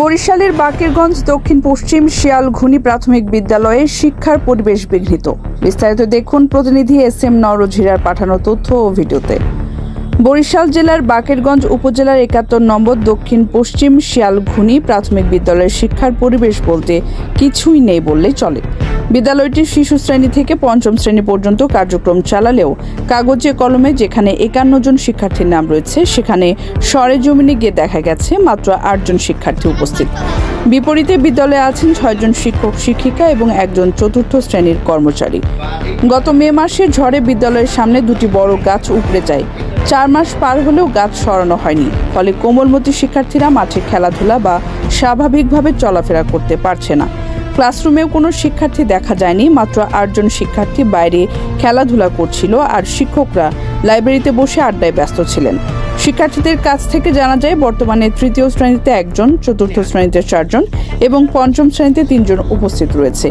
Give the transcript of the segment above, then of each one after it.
বরিশালের বাকেরগঞ্জ দক্ষিণ পশ্চিম শিয়ালঘুনি প্রাথমিক বিদ্যালয়ে শিক্ষার পরিবেশ বিঘ্নিত। বিস্তারিত দেখুন প্রতিনিধি SM নওরোজ-হীরার পাঠানো তথ্য ও ভিডিওতে। বরিশাল জেলার বাকেরগঞ্জ উপজেলার ৭১ নম্বর দক্ষিণ পশ্চিম শিয়ালঘুনি প্রাথমিক বিদ্যালয়ের শিক্ষার পরিবেশ বলতে কিছুই নেই বললেই চলে। বিদ্যালয়টির শিশু শ্রেণী থেকে পঞ্চম শ্রেণী পর্যন্ত কার্যক্রম চালালেও কাগজে কলমে যেখানে ৫১ জন শিক্ষার্থীর নাম রয়েছে, সেখানে সরেজমিনে গিয়ে দেখা গেছে মাত্র ৮ জন শিক্ষার্থী উপস্থিত। বিপরীতে বিদ্যালয়ে আছেন ৬ জন শিক্ষক শিক্ষিকা এবং একজন চতুর্থ শ্রেণীর কর্মচারী। গত মে মাসে ঝড়ে বিদ্যালয়ের সামনে দুটি বড় গাছ উপড়ে যায়। ৪ মাস পার হলেও গাছ সরানো হয়নি, ফলে কোমলমতি শিক্ষার্থীরা মাঠে খেলাধুলা বা স্বাভাবিকভাবে চলাফেরা করতে পারছে না। ক্লাসরুমেও কোনো শিক্ষার্থী দেখা যায়নি, মাত্র ৮ জন শিক্ষার্থী বাইরে খেলাধুলা করছিল আর শিক্ষকরা লাইব্রেরিতে বসে আড্ডায় ব্যস্ত ছিলেন। শিক্ষার্থীদের কাছ থেকে জানা যায় বর্তমানে তৃতীয় শ্রেণীতে ১ জন, চতুর্থ শ্রেণীতে ৪ জন এবং পঞ্চম শ্রেণীতে ৩ জন উপস্থিত রয়েছে।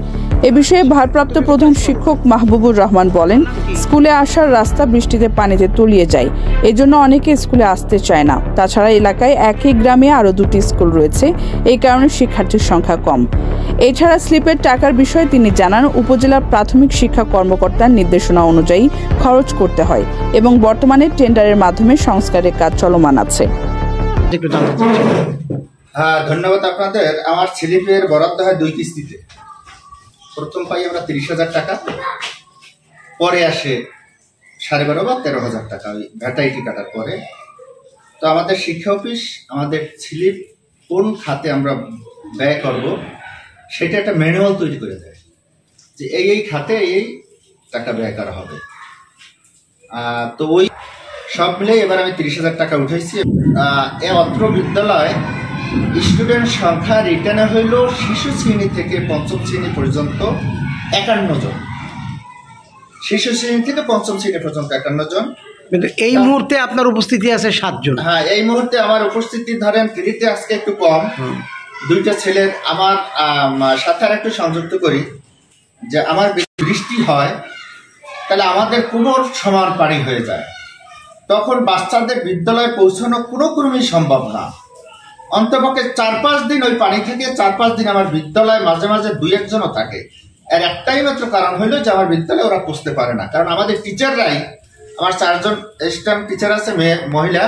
এ বিষয়ে ভারপ্রাপ্ত প্রধান শিক্ষক মাহবুবুর রহমান বলেন, স্কুলে আসার রাস্তা বৃষ্টিতে পানিতে তলিয়ে যায়, এজন্য অনেকে স্কুলে আসতে চায় না। তাছাড়া এলাকায় একই গ্রামে আরও ২টি স্কুল রয়েছে, এই কারণে শিক্ষার্থীর সংখ্যা কম। এছাড়া স্লিপের টাকার বিষয়ে তিনি জানান, উপজেলা প্রাথমিক শিক্ষা কর্মকর্তার নির্দেশনা অনুযায়ী খরচ করতে হয় এবং বর্তমানে টেন্ডারের মাধ্যমে সংস্কারের কাজ চলমান আছে। ধন্যবাদ আপনাদের। আমার স্লিপের বরাদ্দ হয় ২ কিস্তিতে। প্রথম পাই আমরা ৩০,০০০ টাকা, পরে আসে ১২,৫০০ বা ১৩,০০০ টাকা ওই ভ্যাটাইটি কাটার পরে। তো আমাদের শিক্ষা অফিস আমাদের স্লিপ কোন খাতে আমরা ব্যয় করব সেটা একটা ম্যানুয়াল তৈরি করে দেয় যে এই খাতে এই টাকা ব্যয় করা হবে। তো ওই সব মিলে এবার আমি ৩০,০০০ টাকা উঠাইছি। এই অত্র বিদ্যালয় স্টুডেন্ট সংখ্যা রিটার্নে হইল শিশু শ্রেণী থেকে পঞ্চম শ্রেণী পর্যন্ত ৫১ জন, শিশু শ্রেণী থেকে পঞ্চম শ্রেণী পর্যন্ত ৫১ জন। কিন্তু এই মুহূর্তে আপনার উপস্থিতি আছে ৭ জন। হ্যাঁ, এই মুহূর্তে আমার উপস্থিতি ধরেন ফ্রিতে আজকে একটু কম। 2টা ছেলের আমার সাথে আর একটু সংযুক্ত করি যে আমার বৃষ্টি হয় তাহলে আমাদের কোমর সমান পানি হয়ে যায়, তখন বাচ্চাদের বিদ্যালয়ে পৌঁছানো কোনো ক্রমেই সম্ভব না। অন্তপক্ষে ৪-৫ দিন ওই পানি থেকে ৪-৫ দিন আমার বিদ্যালয়ে মাঝে মাঝে ২-১ জনও থাকে। এর একটাই মাত্র কারণ হইল যে আমার বিদ্যালয়ে ওরা পৌঁছতে পারে না, কারণ আমাদের টিচাররাই, আমার 4 জন স্টাফ টিচার আছে মহিলা,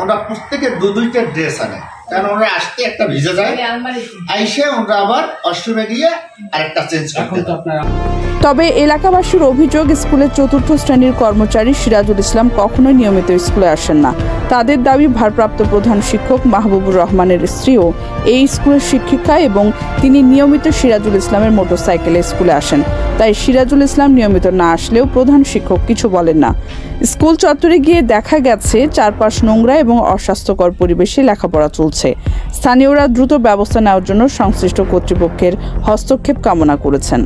ওরা প্রত্যেকে 2-2টা ড্রেস আনে, কারণ ওরা আসতে একটা ভিজে যায়, আইসে ওরা আবার ওয়াশরুমে গিয়ে আরেকটা চেঞ্জ করতে। তবে এলাকাবাসীর অভিযোগ, স্কুলের চতুর্থ শ্রেণীর কর্মচারী সিরাজুল ইসলাম কখনোই নিয়মিত স্কুলে আসেন না। তাদের দাবি, ভারপ্রাপ্ত প্রধান শিক্ষক মাহবুবুর রহমানের স্ত্রীও এই স্কুলের শিক্ষিকা এবং তিনি নিয়মিত সিরাজুল ইসলামের মোটরসাইকেলে স্কুলে আসেন। তাই সিরাজুল ইসলাম নিয়মিত না আসলেও প্রধান শিক্ষক কিছু বলেন না। স্কুল চত্বরে গিয়ে দেখা গেছে চারপাশ নোংরা এবং অস্বাস্থ্যকর পরিবেশে লেখাপড়া চলছে। স্থানীয়রা দ্রুত ব্যবস্থা নেওয়ার জন্য সংশ্লিষ্ট কর্তৃপক্ষের হস্তক্ষেপ কামনা করেছেন।